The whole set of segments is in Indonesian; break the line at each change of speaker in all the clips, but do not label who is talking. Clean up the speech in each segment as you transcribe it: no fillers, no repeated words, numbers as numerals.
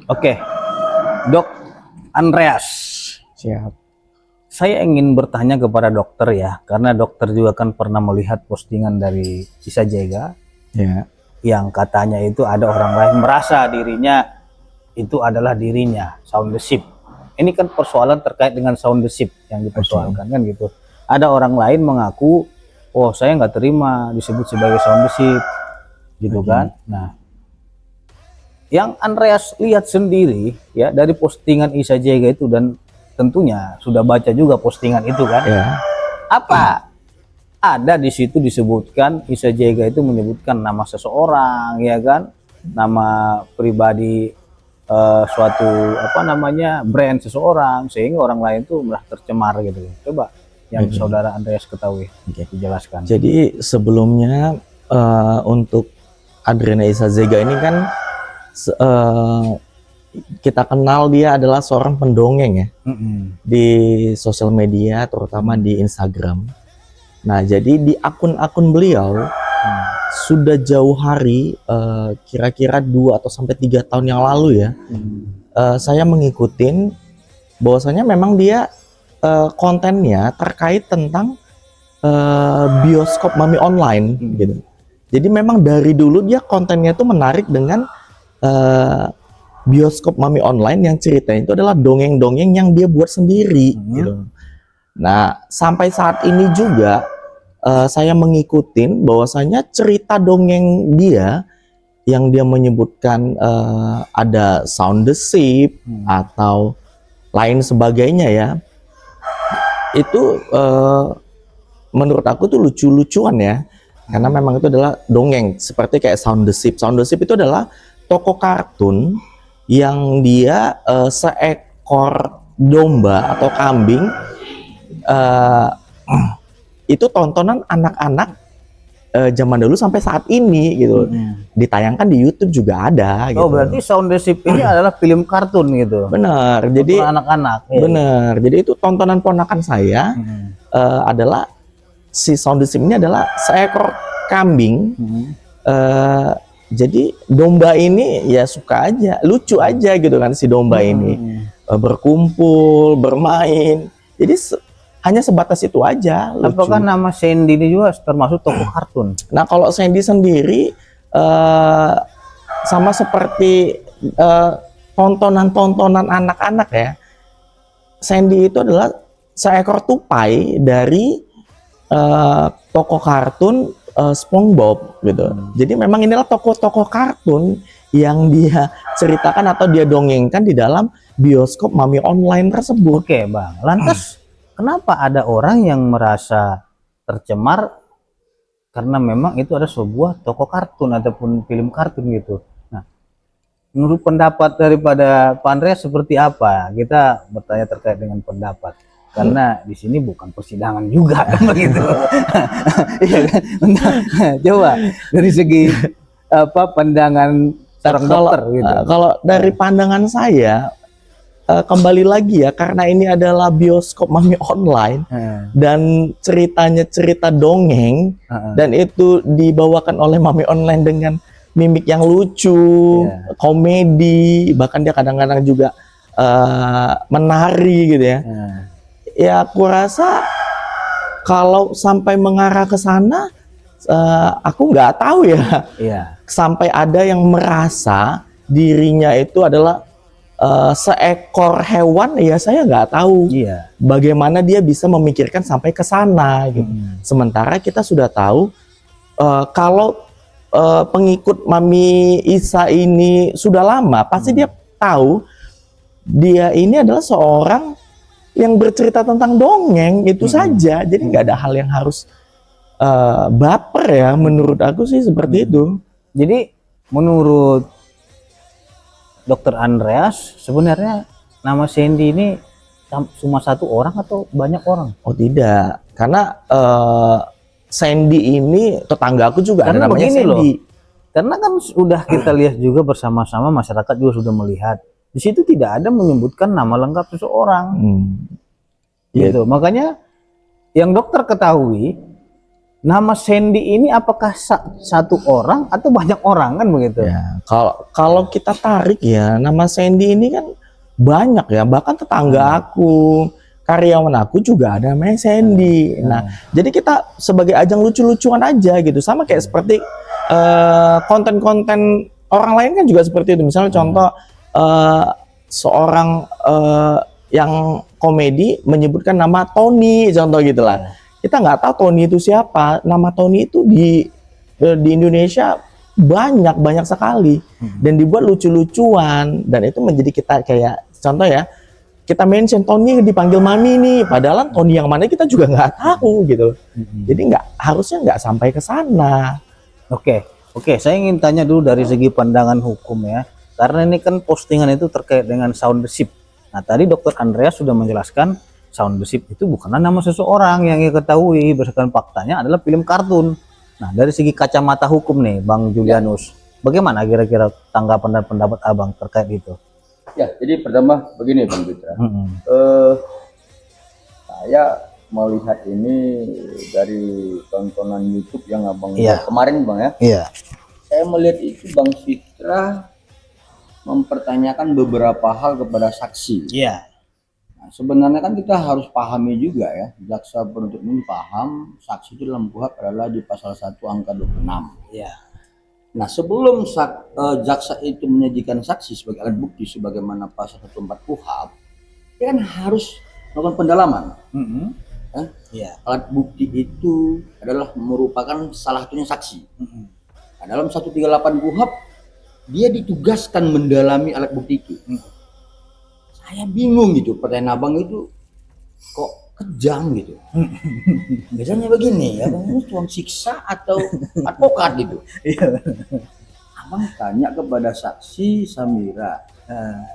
Oke, Dok Andreas.
Siap.
Saya ingin bertanya kepada dokter ya, karena dokter juga kan pernah melihat postingan dari Isa Jega
Ya.
yang katanya itu ada orang lain merasa dirinya itu adalah dirinya, sound the ship. Ini kan persoalan terkait dengan sound the ship yang dipersoalkan kan gitu. Ada orang lain mengaku, oh saya nggak terima disebut sebagai sound the ship, gitu kan. Nah, yang Andreas lihat sendiri ya dari postingan Isa Jega itu, dan tentunya sudah baca juga postingan itu kan.
Ya.
Apa ada di situ disebutkan Isa Jega itu menyebutkan nama seseorang ya kan, nama pribadi suatu brand seseorang, sehingga orang lain tuh merasa tercemar gitu. Coba yang saudara Andreas ketahui dijelaskan.
Jadi sebelumnya untuk Adriana Isa Jega ini kan kita kenal dia adalah seorang pendongeng ya di sosial media, terutama di Instagram. Nah, jadi di akun-akun beliau sudah jauh hari, kira-kira 2 atau sampai 3 tahun yang lalu ya, saya mengikutin bahwasanya memang dia kontennya terkait tentang bioskop Mami Online gitu. Jadi memang dari dulu dia kontennya itu menarik dengan bioskop Mami Online yang ceritanya itu adalah dongeng-dongeng yang dia buat sendiri gitu. Nah, sampai saat ini juga saya mengikutin bahwasanya cerita dongeng dia yang dia menyebutkan ada sound the ship atau lain sebagainya ya. Itu menurut aku tuh lucu-lucuan ya. Karena memang itu adalah dongeng seperti kayak sound the ship. Sound the ship itu adalah tokoh kartun yang dia seekor domba atau kambing, itu tontonan anak-anak zaman dulu sampai saat ini gitu. Ditayangkan di YouTube juga ada gitu.
Oh, berarti Sound the Ship ini adalah film kartun gitu.
Bener. Jadi
anak-anak.
Bener. Jadi itu tontonan ponakan saya adalah si Sound the Ship ini adalah seekor kambing. Jadi domba ini ya suka aja, lucu aja gitu kan si domba ini, berkumpul, bermain. Jadi hanya sebatas itu aja. Lucu.
Apakah nama Sandy ini juga termasuk tokoh kartun?
Nah, kalau Sandy sendiri sama seperti tontonan-tontonan anak-anak ya. Sandy itu adalah seekor tupai dari tokoh kartun SpongeBob gitu. Jadi memang inilah tokoh-tokoh kartun yang dia ceritakan atau dia dongengkan di dalam bioskop Mami Online tersebut.
Oke, Bang. Lantas kenapa ada orang yang merasa tercemar karena memang itu ada sebuah tokoh kartun ataupun film kartun gitu? Nah, menurut pendapat daripada Pak Andreas seperti apa? Kita bertanya terkait dengan pendapat. Karena di sini bukan persidangan juga kan begitu. Iya kan? Coba dari segi pandangan seorang dokter gitu.
Kalau dari pandangan saya kembali lagi ya, karena ini adalah bioskop Mami Online dan ceritanya cerita dongeng dan itu dibawakan oleh Mami Online dengan mimik yang lucu, komedi, bahkan dia kadang-kadang juga menari gitu ya. Ya, aku rasa kalau sampai mengarah ke sana, aku nggak tahu ya. Sampai ada yang merasa dirinya itu adalah seekor hewan, ya saya nggak tahu. Bagaimana dia bisa memikirkan sampai ke sana gitu. Sementara kita sudah tahu kalau pengikut Mami Isa ini sudah lama, pasti dia tahu dia ini adalah seorang yang bercerita tentang dongeng itu saja. Jadi nggak ada hal yang harus baper ya, menurut aku sih seperti itu.
Jadi menurut Dokter Andreas sebenarnya nama Sandy ini cuma satu orang atau banyak orang?
Oh tidak, karena Sandy ini tetangga aku juga
karena
ada namanya Sandy.
Loh, karena kan sudah kita lihat juga bersama-sama, masyarakat juga sudah melihat. Di situ tidak ada menyebutkan nama lengkap seseorang, gitu. Makanya yang dokter ketahui nama Sandy ini apakah satu orang atau banyak orang kan begitu?
Ya, kalau kita tarik ya, nama Sandy ini kan banyak ya, bahkan tetangga aku, karyawan aku juga ada namanya Sandy. Nah, jadi kita sebagai ajang lucu-lucuan aja gitu, sama kayak seperti konten-konten orang lain kan juga seperti itu. Misalnya contoh seorang yang komedi menyebutkan nama Tony, contoh gitulah. Kita nggak tahu Tony itu siapa. Nama Tony itu di Indonesia banyak sekali dan dibuat lucu-lucuan, dan itu menjadi kita kayak contoh ya, kita mention Tony dipanggil Mami nih, padahal Tony yang mana kita juga nggak tahu gitu. Jadi harusnya nggak sampai ke sana.
Oke, saya ingin tanya dulu dari segi pandangan hukum ya, karena ini kan postingan itu terkait dengan soundship. Nah, tadi Dokter Andreas sudah menjelaskan soundship itu bukanlah nama seseorang, yang kita ketahui berdasarkan faktanya adalah film kartun. Nah, dari segi kacamata hukum nih, Bang Julianus, bagaimana kira-kira tanggapan dan pendapat Abang terkait itu?
Ya, jadi pertama begini Bang Putra. Saya melihat ini dari tontonan YouTube yang Abang buat kemarin Bang ya.
Iya.
Saya melihat itu Bang Fitra mempertanyakan beberapa hal kepada saksi.
Iya.
Nah, sebenarnya kan kita harus pahami juga ya, jaksa penuntut umum paham saksi itu dalam KUHP adalah di pasal 1 angka 26.
Iya.
Nah, sebelum jaksa itu menyajikan saksi sebagai alat bukti sebagaimana pasal 144 KUHP, dia kan harus melakukan pendalaman.
Iya.
Alat bukti itu adalah merupakan salah satunya saksi. Nah, dalam 138 KUHP dia ditugaskan mendalami alat bukti itu. Saya bingung gitu, pertanyaan Abang itu kok kejam gitu. Biasanya begini, Abang ini tuang siksa atau advokat gitu. Abang tanya kepada saksi Samira,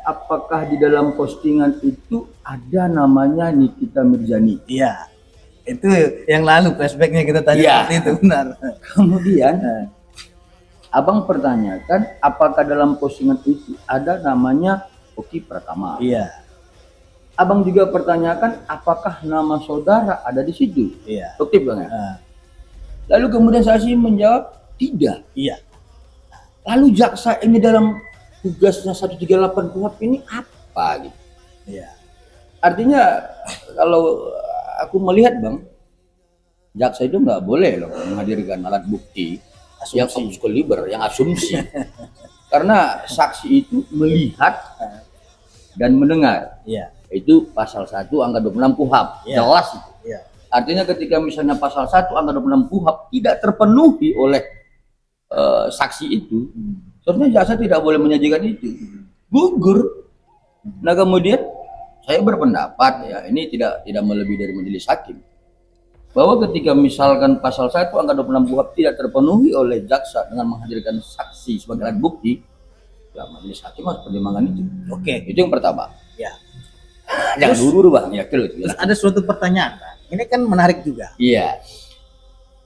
apakah di dalam postingan itu ada namanya Nikita Mirzani?
Iya. Itu yang lalu flashbacknya kita tanya seperti itu, benar.
Kemudian Abang pertanyakan apakah dalam postingan itu ada namanya Oki Pratama.
Iya.
Abang juga pertanyakan apakah nama saudara ada di situ.
Iya.
Aktif Bang ya. Lalu kemudian saksi menjawab tidak.
Iya.
Lalu jaksa ini dalam tugasnya 138 KUHP ini apa gitu.
Iya.
Artinya kalau aku melihat Bang, jaksa itu nggak boleh loh menghadirkan alat bukti yang absoluter, yang asumsi. Karena saksi itu melihat dan mendengar.
Iya.
Itu pasal 1 angka 26 KUHP. Jelas itu.
Iya.
Artinya ketika misalnya pasal 1 angka 26 KUHP tidak terpenuhi oleh saksi itu, seharusnya jaksa tidak boleh menyajikan itu. Gugur. Nah, kemudian saya berpendapat ya, ini tidak melebihi dari majelis hakim, bahwa ketika misalkan pasal 1 angka 26 KUHP tidak terpenuhi oleh jaksa dengan menghadirkan saksi sebagai alat bukti, ya majelis hakim harus pertimbangkan itu. Itu yang pertama.
Ya.
Jangan dulu Bang, ya terus.
Terus ada suatu pertanyaan, Bang. Ini kan menarik juga.
Iya.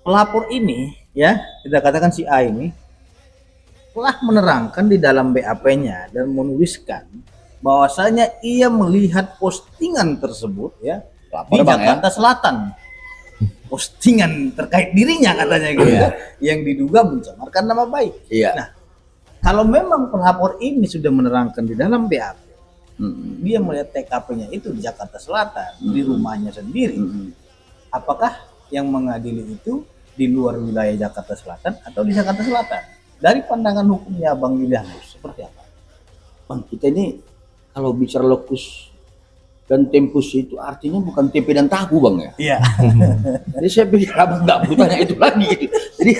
Pelapor ini, ya, kita katakan si A ini telah menerangkan di dalam BAP-nya dan menuliskan bahwasanya ia melihat postingan tersebut ya di Jakarta Selatan. Postingan terkait dirinya katanya gitu ya, yang diduga mencemarkan nama baik.
Iya.
Nah, kalau memang pelapor ini sudah menerangkan di dalam BAP, dia melihat TKP-nya itu di Jakarta Selatan, di rumahnya sendiri. Apakah yang mengadili itu di luar wilayah Jakarta Selatan atau di Jakarta Selatan? Dari pandangan hukumnya Bang Julianus, seperti apa?
Bang, kita ini kalau bicara lokus dan tempus itu artinya bukan tempe dan tahu Bang ya.
Iya.
Jadi saya pikir Abang nggak perlu tanya itu lagi gitu. Jadi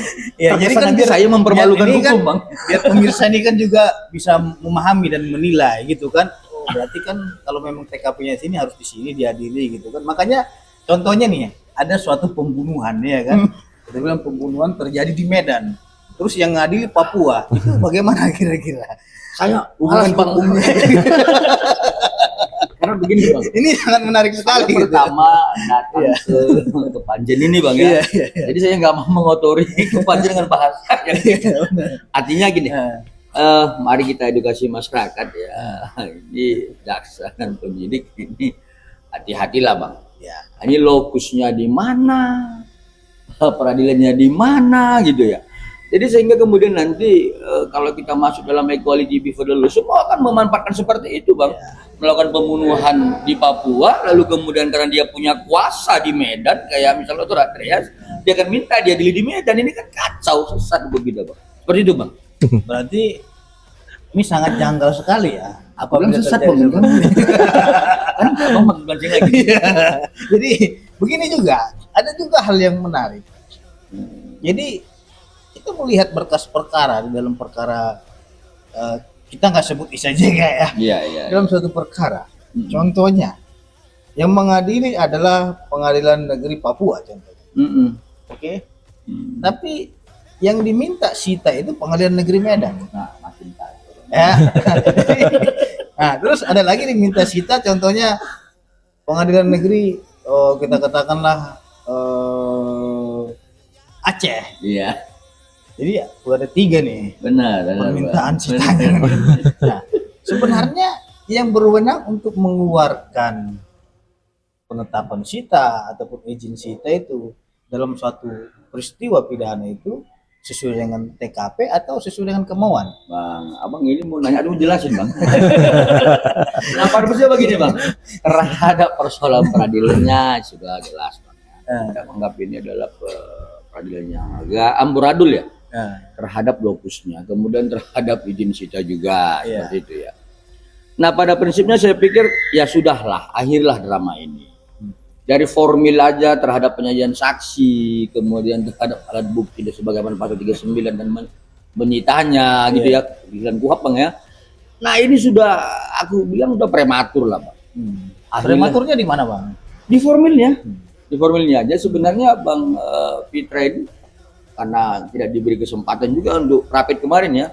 ya, jadi kan
saya mempermalukan hukum kan, Bang.
Biar pemirsa ini kan juga bisa memahami dan menilai gitu kan. Oh, berarti kan kalau memang TKP-nya sini harus di sini diadili gitu kan. Makanya contohnya nih, ada suatu pembunuhan ya kan. Kita bilang pembunuhan terjadi di Medan. Terus yang ngadili Papua. Itu bagaimana kira-kira?
Saya hubungan hukumnya. Karena begini Bang,
ini sangat menarik sekali.
Gitu. Pertama datang ke Panjen ini Bang ya. Jadi saya nggak mau mengotori ke Panjen dengan bahasa. Artinya gini, mari kita edukasi masyarakat ya. Ini jaksa dan penyidik ini hati-hatilah Bang. Ini lokusnya di mana? peradilannya di mana gitu ya. Jadi sehingga kemudian nanti kalau kita masuk dalam equality before the law, semua akan memanfaatkan seperti itu, Bang. Melakukan pembunuhan di Papua, lalu kemudian karena dia punya kuasa di Medan, kayak misalnya Dr. Andreas, dia akan minta dia adili di Medan. Ini kan kacau, sesat begitu, Bang. Seperti itu, Bang.
Berarti ini sangat janggal sekali ya.
Apabila sesat, Bang. Kan Bang makin lagi.
Jadi begini juga, ada juga hal yang menarik. Jadi kita melihat berkas perkara di dalam perkara kita nggak sebut ICJ ya.
Iya.
Dalam suatu perkara, contohnya yang mengadili adalah Pengadilan Negeri Papua contohnya. Oke. Tapi yang diminta sita itu Pengadilan Negeri Medan.
Nah, makin tahu.
Ya. Nah, terus ada lagi diminta sita contohnya Pengadilan Negeri kita katakanlah Aceh.
Iya.
Jadi udah ada 3 nih
Benar.
permintaan sitanya. Nah, sebenarnya yang berwenang untuk mengeluarkan penetapan sita ataupun izin sita itu dalam suatu peristiwa pidana itu sesuai dengan TKP atau sesuai dengan kemauan.
Bang, abang ini mau nanya, aduh jelasin bang. Kenapa harusnya begini bang? Terhadap persoalan peradilannya sudah jelas bang. Kita menganggap ini adalah peradilan yang agak amburadul ya. Terhadap lopusnya, kemudian terhadap izin sita juga, seperti itu ya. Nah pada prinsipnya saya pikir ya sudahlah, akhirlah drama ini. Dari formil aja terhadap penyajian saksi, kemudian terhadap alat bukti dan sebagaimana pasal 39 dan menyitanya gitu ya, dan kuhap bang ya. Nah ini sudah aku bilang udah prematur lah bang.
Prematurnya di mana bang?
Di formilnya, di formilnya aja sebenarnya bang Fitra ini karena tidak diberi kesempatan juga untuk rapid kemarin ya,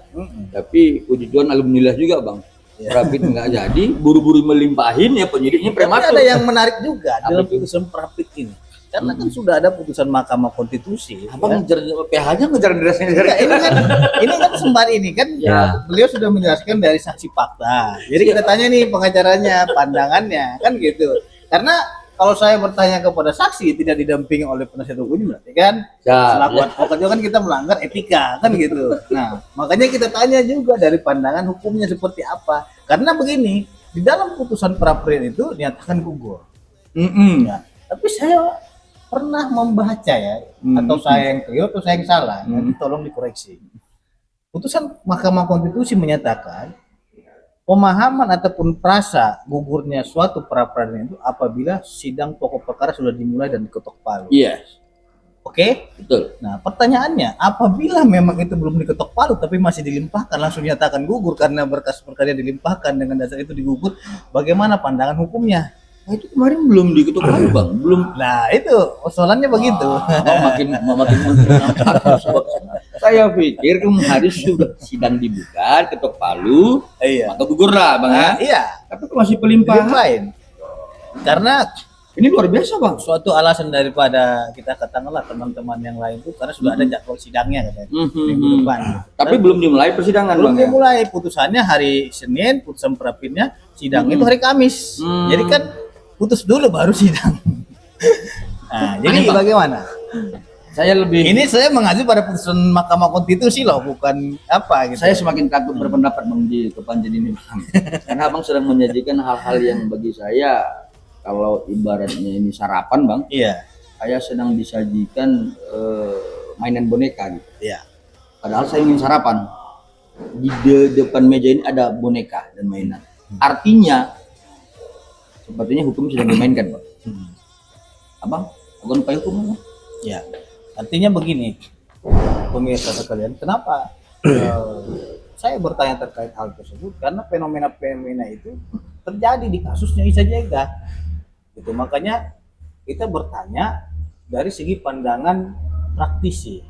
tapi puji Tuhan alhamdulillah juga bang. Rapid nggak jadi, buru-buru melimpahin ya penyidiknya prematur.
Tapi ada yang menarik juga dalam putusan rapid ini, karena kan sudah ada putusan Mahkamah Konstitusi.
Abang ngejar PH-nya ngejar derasnya.
Ini kan sembari ini kan beliau sudah menjelaskan dari saksi fakta. Jadi kita tanya nih pengacaranya, pandangannya kan gitu. Karena kalau saya bertanya kepada saksi tidak didampingi oleh penasihat hukum berarti kan selaku advokat juga kan kita melanggar etika kan gitu. Nah makanya kita tanya juga dari pandangan hukumnya seperti apa. Karena begini, di dalam putusan pra-peradilan itu dinyatakan gugur. Ya. Tapi saya pernah membaca ya, atau saya yang keliru atau saya yang salah, nanti tolong dikoreksi. Putusan Mahkamah Konstitusi menyatakan pemahaman ataupun frasa gugurnya suatu pra-peradilan itu apabila sidang pokok perkara sudah dimulai dan diketok palu.
Yes.
Oke?
Betul.
Nah, pertanyaannya, apabila memang itu belum diketok palu tapi masih dilimpahkan, langsung nyatakan gugur karena berkas perkara dilimpahkan dengan dasar itu digugur, bagaimana pandangan hukumnya?
Nah, itu kemarin belum diketok palu bang, belum.
Nah, itu persoalannya begitu.
Makin saya pikir kemarin sudah sidang dibuka, ketok palu, maka gugur lah bang ya.
Iya.
Tapi masih pelimpahan.
Karena
ini luar biasa bang.
Suatu alasan daripada kita katakanlah teman-teman yang lain itu karena sudah ada jadwal sidangnya katanya minggu depan.
Tapi belum dimulai persidangan
belum
bang.
Dimulai putusannya hari Senin, putusan pra-peradilannya sidang itu hari Kamis. Jadi kan putus dulu baru sidang. Nah, jadi bagaimana? Ini saya mengacu pada putusan Mahkamah Konstitusi loh, bukan apa gitu.
Saya semakin takut berpendapat bang di kepanjen ini bang. Karena abang sedang menyajikan hal-hal yang bagi saya kalau ibaratnya ini sarapan bang.
Iya.
Saya sedang disajikan mainan boneka gitu.
Iya.
Padahal saya ingin sarapan. Di depan meja ini ada boneka dan mainan. Artinya sepertinya hukum sedang dimainkan bang. Abang lupa hukum bang?
Ya. Artinya begini, pemirsa sekalian, kenapa saya bertanya terkait hal tersebut? Karena fenomena-fenomena itu terjadi di kasusnya Isa Jega. Gitu. Makanya kita bertanya dari segi pandangan praktisi.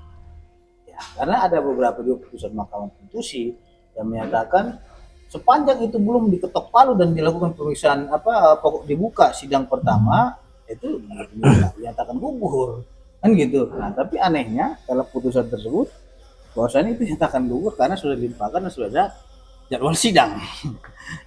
Ya, karena ada beberapa juga putusan Mahkamah Konstitusi yang menyatakan sepanjang itu belum diketok palu dan dilakukan pemeriksaan pokok dibuka sidang pertama itu dinyatakan gugur. Kan gitu. Nah, tapi anehnya dalam putusan tersebut bahwasanya itu dinyatakan gugur karena sudah dilimpahkan dan sudah ada jadwal sidang.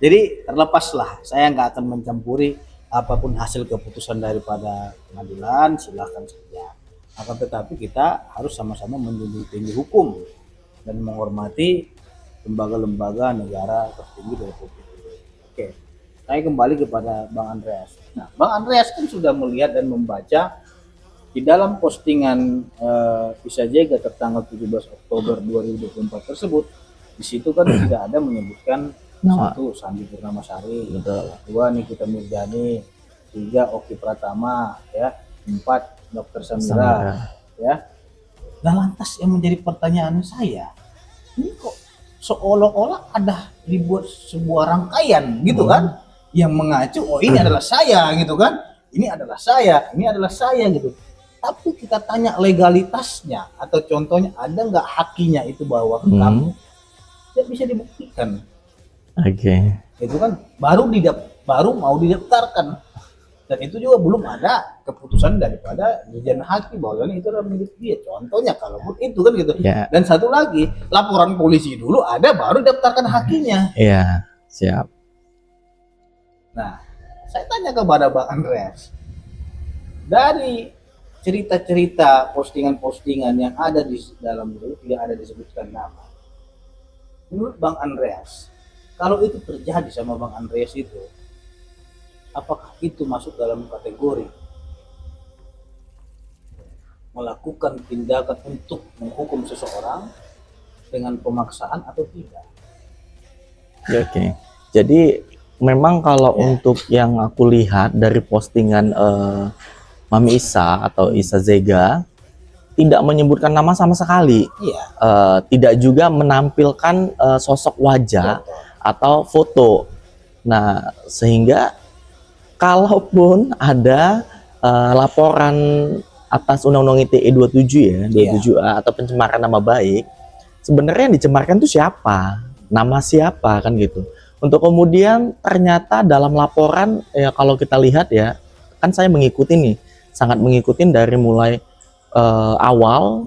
Jadi terlepaslah, saya nggak akan mencampuri apapun hasil keputusan daripada pengadilan, silahkan saja. Akan tetapi kita harus sama-sama menjunjung tinggi hukum dan menghormati lembaga-lembaga negara tertinggi dari Republik Indonesia. Oke, saya kembali kepada Bang Andreas. Nah, Bang Andreas kan sudah melihat dan membaca di dalam postingan Isa Jega tertanggal 17 Oktober 2024 tersebut. Di situ kan tidak ada menyebutkan satu Sandi Purnamasari, dua Nikita Mirzani, tiga Oki Pratama, ya, empat Dr. Samira, ya. Nah, lantas yang menjadi pertanyaan saya, ini kok seolah-olah ada dibuat sebuah rangkaian gitu kan, yang mengacu, oh ini adalah saya gitu kan, ini adalah saya, ini adalah saya gitu. Tapi kita tanya legalitasnya atau contohnya ada nggak hakinya itu bahwa kamu tidak bisa dibuktikan.
Oke.
Itu kan baru mau didaftarkan, dan itu juga belum ada keputusan daripada Dirjen Haki bahwa itu adalah milik dia. Contohnya kalau itu kan gitu.
Yeah.
Dan satu lagi, laporan polisi dulu ada baru daftarkan hakinya.
Iya, siap.
Nah, saya tanya kepada Bang Andreas, dari cerita-cerita postingan-postingan yang ada di dalam itu tidak ada disebutkan nama. Menurut Bang Andreas, kalau itu terjadi sama Bang Andreas itu, apakah itu masuk dalam kategori melakukan tindakan untuk menghukum seseorang dengan pemaksaan atau tidak?
Oke. Jadi memang kalau untuk yang aku lihat dari postingan Mami Isa atau Isa Zega tidak menyebutkan nama sama sekali.
Iya.
Tidak juga menampilkan sosok wajah atau foto. Nah, sehingga kalaupun ada laporan atas Undang-Undang ITE 27 ya, 27A atau pencemaran nama baik, sebenarnya yang dicemarkan itu siapa? Nama siapa kan gitu. Untuk kemudian ternyata dalam laporan ya kalau kita lihat ya, kan saya mengikuti nih, sangat mengikuti dari mulai awal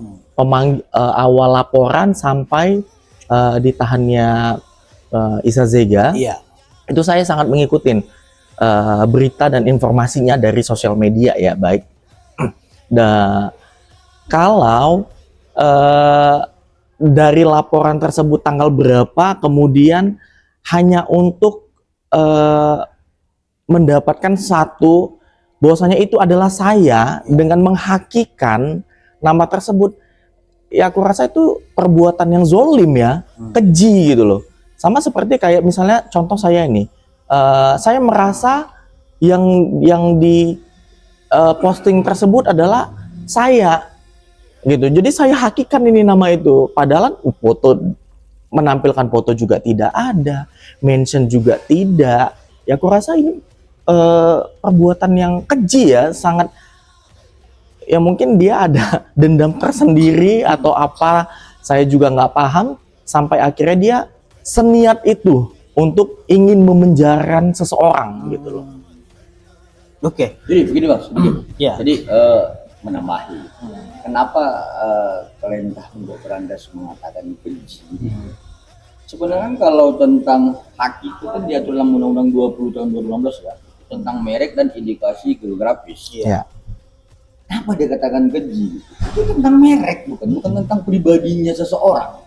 awal laporan sampai ditahannya Isa Zega.
Iya.
Itu saya sangat mengikuti berita dan informasinya dari sosial media ya, baik. Nah, kalau dari laporan tersebut tanggal berapa, kemudian hanya untuk mendapatkan satu bahwasanya itu adalah saya dengan menghakikan nama tersebut, ya aku rasa itu perbuatan yang zolim ya, keji gitu loh. Sama seperti kayak misalnya contoh saya ini, saya merasa yang di posting tersebut adalah saya gitu. Jadi saya hakikan ini nama itu, padahal foto menampilkan foto juga tidak ada, mention juga tidak. Ya aku rasa ini perbuatan yang keji ya, sangat ya mungkin dia ada dendam tersendiri atau apa, saya juga nggak paham sampai akhirnya dia seniat itu untuk ingin memenjarakan seseorang gitu loh.
Oke. Jadi begini Mas,
Ya.
jadi menambahi. Kenapa kalian Dr. Andes mengatakan keji? Sebenarnya kalau tentang hak itu kan diatur dalam Undang-Undang 20 tahun 2016 ya, tentang merek dan indikasi geografis.
Ya.
Kenapa dia katakan keji? Itu tentang merek, bukan tentang pribadinya seseorang.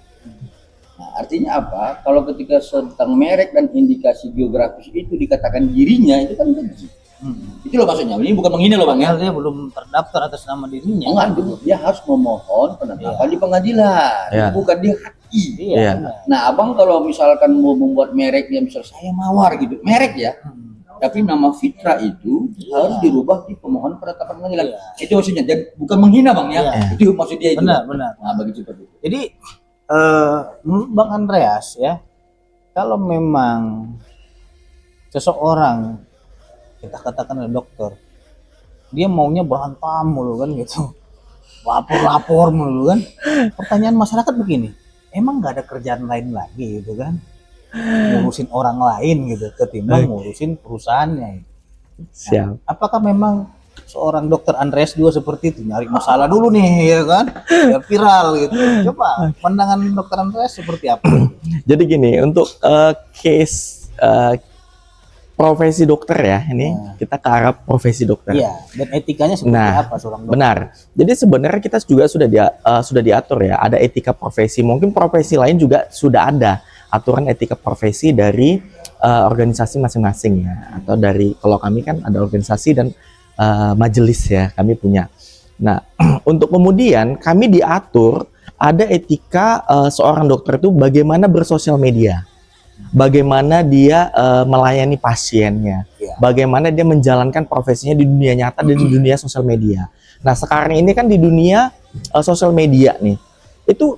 Nah, artinya apa? Kalau ketika tentang merek dan indikasi geografis itu dikatakan dirinya, itu kan keji. Itu loh maksudnya. Ini bukan menghina loh Bang ya.
Dia belum terdaftar atas nama dirinya.
Enggak, dia harus memohon penetapan di pengadilan, bukan di haki.
Iya.
Nah, Abang kalau misalkan mau membuat merek, ya misal saya Mawar gitu, merek ya. Tapi nama Fitra itu harus dirubah di pemohon penetapan pengadilan. Itu maksudnya, dan bukan menghina Bang ya. Itu maksud dia itu.
Benar.
Nah, begitu seperti itu.
Jadi menurut Bang Andreas ya, kalau memang seseorang, kita katakan ada dokter, dia maunya berantem mulu kan gitu, lapor mulu kan. Pertanyaan masyarakat begini, emang nggak ada kerjaan lain lagi gitu kan, ngurusin orang lain gitu ketimbang ngurusin perusahaannya.
Siap.
Apakah memang seorang dokter Andreas juga seperti itu, nyari masalah dulu nih ya kan, biar viral gitu? Coba pandangan dokter Andreas seperti apa?
Jadi gini, untuk case profesi dokter ya, ini kita ke arah profesi dokter.
Iya, dan etikanya seperti apa seorang dokter?
Benar. Jadi sebenarnya kita juga sudah diatur ya, ada etika profesi. Mungkin profesi lain juga sudah ada aturan etika profesi dari organisasi masing-masing ya, atau dari, kalau kami kan ada organisasi dan majelis ya, kami punya. Nah, untuk kemudian kami diatur ada etika seorang dokter itu bagaimana bersosial media, bagaimana dia melayani pasiennya, bagaimana dia menjalankan profesinya di dunia nyata dan di dunia sosial media. Nah, sekarang ini kan di dunia sosial media nih, itu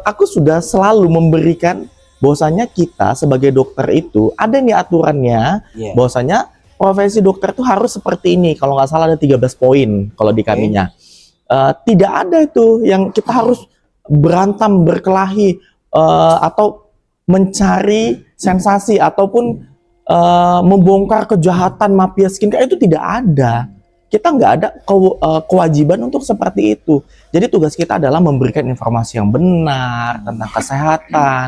aku sudah selalu memberikan bahwasanya kita sebagai dokter itu ada nih aturannya, bahwasanya profesi dokter itu harus seperti ini. Kalau nggak salah ada 13 poin kalau di kaminya. Tidak ada itu yang kita harus berantem, berkelahi, atau mencari sensasi ataupun membongkar kejahatan mafia skincare, itu tidak ada. Kita nggak ada kewajiban untuk seperti itu. Jadi tugas kita adalah memberikan informasi yang benar tentang kesehatan,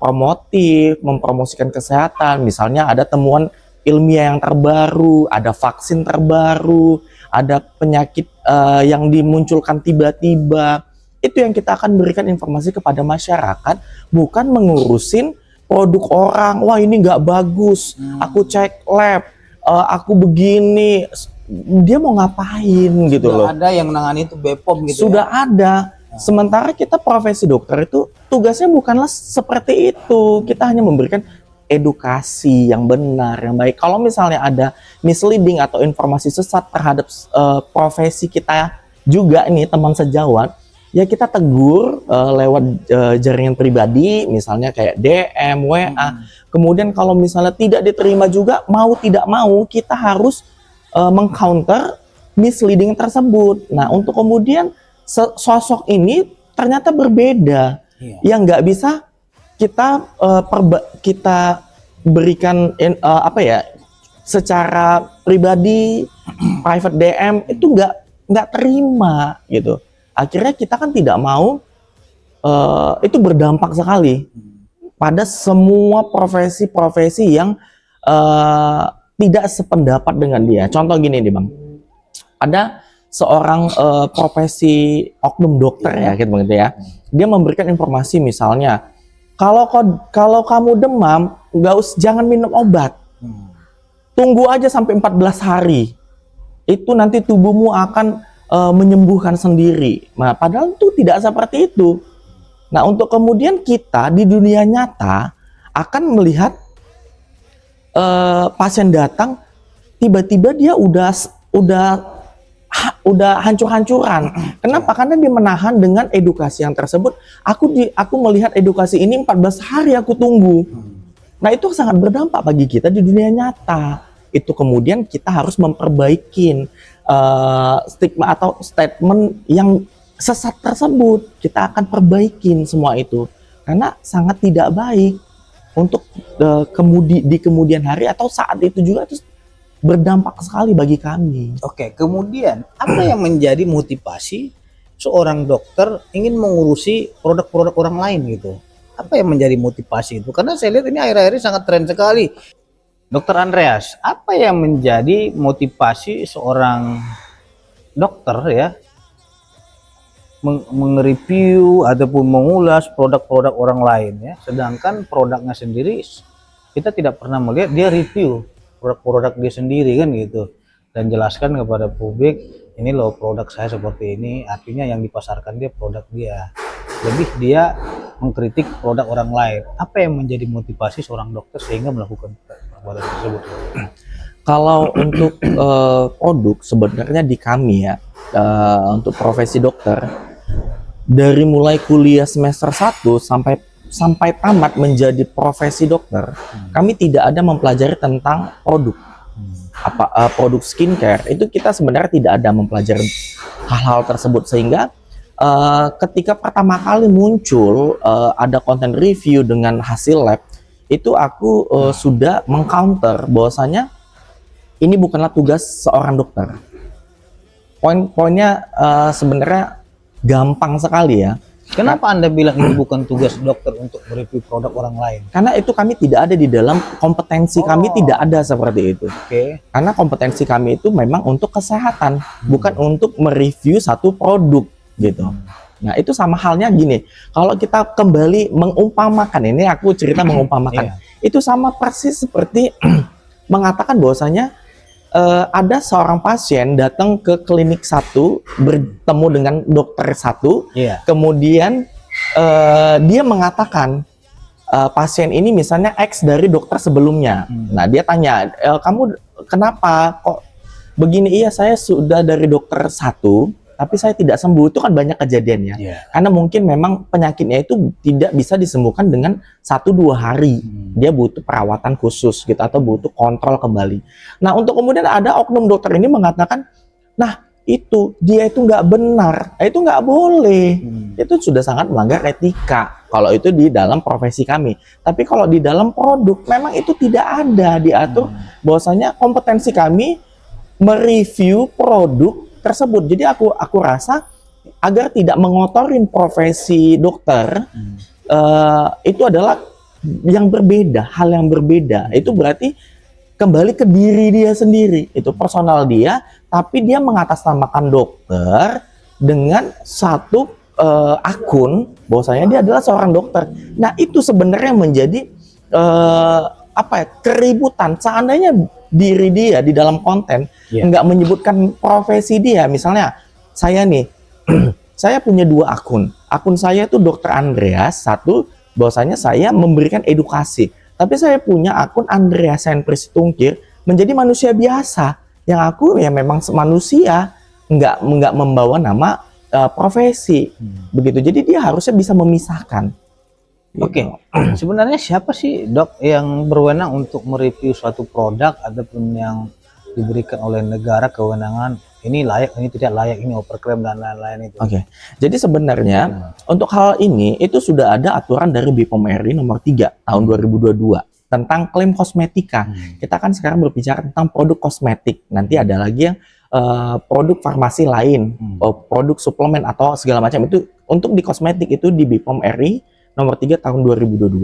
promotif, mempromosikan kesehatan. Misalnya ada temuan ilmiah yang terbaru, ada vaksin terbaru, ada penyakit yang dimunculkan tiba-tiba. Itu yang kita akan berikan informasi kepada masyarakat, bukan mengurusin produk orang. Wah, ini nggak bagus, aku cek lab, aku begini. Dia mau ngapain gitu loh.
Sudah ada yang menangani itu BPOM gitu.
Sudah ada. Sementara kita profesi dokter itu tugasnya bukanlah seperti itu. Kita hanya memberikan edukasi yang benar, yang baik. Kalau misalnya ada misleading atau informasi sesat terhadap profesi kita juga nih, teman sejawat, ya kita tegur lewat jaringan pribadi, misalnya kayak DM, WA. Kemudian kalau misalnya tidak diterima juga, mau tidak mau kita harus mengcounter misleading tersebut. Nah, untuk kemudian sosok ini ternyata berbeda, yang nggak bisa kita kita berikan secara pribadi, private DM itu nggak terima gitu. Akhirnya kita kan tidak mau, itu berdampak sekali pada semua profesi-profesi yang tidak sependapat dengan dia. Contoh gini nih Bang, ada seorang profesi oknum dokter ya gitu ya, dia memberikan informasi misalnya, kalau kamu demam jangan minum obat, tunggu aja sampai 14 hari, itu nanti tubuhmu akan menyembuhkan sendiri. Nah, padahal itu tidak seperti itu. Nah, untuk kemudian kita di dunia nyata akan melihat pasien datang, tiba-tiba dia udah hancur-hancuran. Kenapa? Karena dia menahan dengan edukasi yang tersebut. Aku melihat edukasi ini 14 hari aku tunggu. Nah, itu sangat berdampak bagi kita di dunia nyata. Itu kemudian kita harus memperbaiki stigma atau statement yang sesat tersebut. Kita akan perbaikin semua itu, karena sangat tidak baik untuk di kemudian hari atau saat itu juga, itu berdampak sekali bagi kami.
Oke, kemudian apa yang menjadi motivasi seorang dokter ingin mengurusi produk-produk orang lain gitu? Apa yang menjadi motivasi itu? Karena saya lihat ini akhir-akhir ini sangat tren sekali. Dokter Andreas, apa yang menjadi motivasi seorang dokter ya mengreview ataupun mengulas produk-produk orang lain ya, sedangkan produknya sendiri kita tidak pernah melihat dia review produk-produk dia sendiri kan gitu, dan jelaskan kepada publik, ini loh produk saya seperti ini, artinya yang dipasarkan dia produk dia, lebih dia mengkritik produk orang lain. Apa yang menjadi motivasi seorang dokter sehingga melakukan perbuatan tersebut?
Kalau untuk produk sebenarnya di kami ya, untuk profesi dokter, dari mulai kuliah semester 1 sampai tamat menjadi profesi dokter, kami tidak ada mempelajari tentang produk. Produk skincare itu kita sebenarnya tidak ada mempelajari hal-hal tersebut, sehingga ketika pertama kali muncul ada konten review dengan hasil lab, itu aku sudah mengcounter bahwasanya ini bukanlah tugas seorang dokter. Poin-poinnya sebenarnya gampang sekali ya.
Kenapa Anda bilang itu bukan tugas dokter untuk mereview produk orang lain?
Karena itu kami tidak ada di dalam kompetensi, kami tidak ada seperti itu.
Oke.
Karena kompetensi kami itu memang untuk kesehatan, bukan untuk mereview satu produk gitu. Nah, itu sama halnya gini. Kalau kita kembali mengumpamakan, ini aku cerita mengumpamakan. Itu sama persis seperti mengatakan bahwasanya ada seorang pasien datang ke klinik satu, bertemu dengan dokter satu, kemudian dia mengatakan pasien ini misalnya X dari dokter sebelumnya. Nah, dia tanya, kamu kenapa kok begini? Iya, saya sudah dari dokter satu, tapi saya tidak sembuh. Itu kan banyak kejadiannya. Karena mungkin memang penyakitnya itu tidak bisa disembuhkan dengan 1-2 hari. Dia butuh perawatan khusus gitu, atau butuh kontrol kembali. Nah, untuk kemudian ada oknum dokter ini mengatakan, nah itu dia itu nggak benar, itu nggak boleh. Itu sudah sangat melanggar etika kalau itu di dalam profesi kami. Tapi kalau di dalam produk memang itu tidak ada diatur bahwasanya kompetensi kami mereview produk tersebut. Jadi aku rasa agar tidak mengotorin profesi dokter, itu adalah yang berbeda, hal yang berbeda. Itu berarti kembali ke diri dia sendiri, itu personal dia, tapi dia mengatasnamakan dokter dengan satu akun bahwasanya dia adalah seorang dokter. Nah, itu sebenarnya menjadi keributan. Seandainya diri dia di dalam konten nggak menyebutkan profesi dia, misalnya saya nih saya punya 2 akun saya itu Dokter Andreas, satu bahwasanya saya memberikan edukasi, tapi saya punya akun Andreas Senpris Tungkir menjadi manusia biasa yang aku ya memang manusia, nggak membawa nama profesi begitu. Jadi dia harusnya bisa memisahkan.
Oke, sebenarnya siapa sih dok yang berwenang untuk mereview suatu produk ataupun yang diberikan oleh negara kewenangan ini layak, ini tidak layak, ini overclaim dan lain-lain itu?
Oke, jadi sebenarnya untuk hal ini itu sudah ada aturan dari BPOM RI nomor 3 tahun 2022 tentang klaim kosmetika. Kita kan sekarang berbicara tentang produk kosmetik. Nanti ada lagi yang produk farmasi lain, produk suplemen atau segala macam itu. Untuk di kosmetik itu di BPOM RI nomor 3 tahun 2022,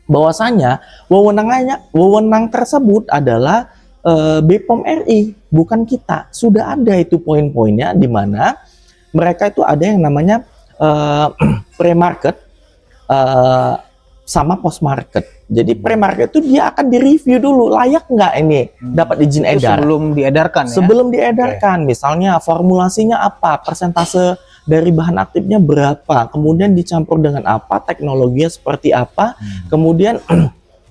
bahwasanya wewenang tersebut adalah BPOM RI, bukan kita. Sudah ada itu poin-poinnya di mana mereka itu ada yang namanya pre-market sama post-market. Jadi pre-market itu dia akan direview dulu, layak nggak ini dapat izin edar.
Sebelum diedarkan ya?
Sebelum diedarkan, misalnya formulasinya apa, persentase dari bahan aktifnya berapa, kemudian dicampur dengan apa, teknologinya seperti apa, kemudian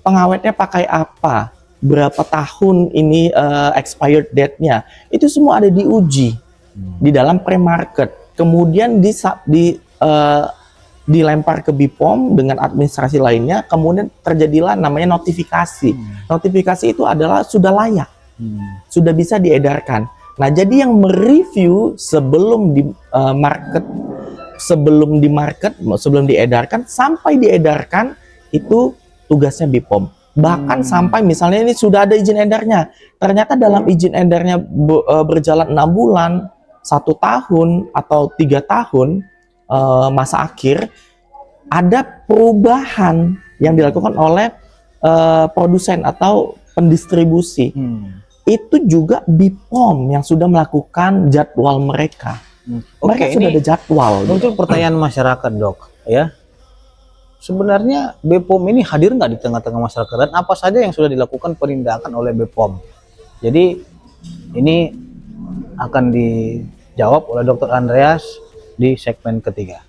pengawetnya pakai apa, berapa tahun ini expired date-nya, itu semua ada diuji di dalam pre-market. Kemudian dilempar ke BPOM dengan administrasi lainnya, kemudian terjadilah namanya notifikasi. Notifikasi itu adalah sudah layak, sudah bisa diedarkan. Nah, jadi yang mereview sebelum sebelum diedarkan sampai diedarkan itu tugasnya BPOM. Bahkan sampai misalnya ini sudah ada izin edarnya, ternyata dalam izin edarnya berjalan 6 bulan, 1 tahun atau 3 tahun masa akhir, ada perubahan yang dilakukan oleh produsen atau pendistribusi. Itu juga BPOM yang sudah melakukan jadwal mereka. Mereka sudah ada jadwal.
Muncul pertanyaan masyarakat dok, ya. Sebenarnya BPOM ini hadir nggak di tengah-tengah masyarakat, dan apa saja yang sudah dilakukan penindakan oleh BPOM? Jadi ini akan dijawab oleh Dr. Andreas di segmen ketiga.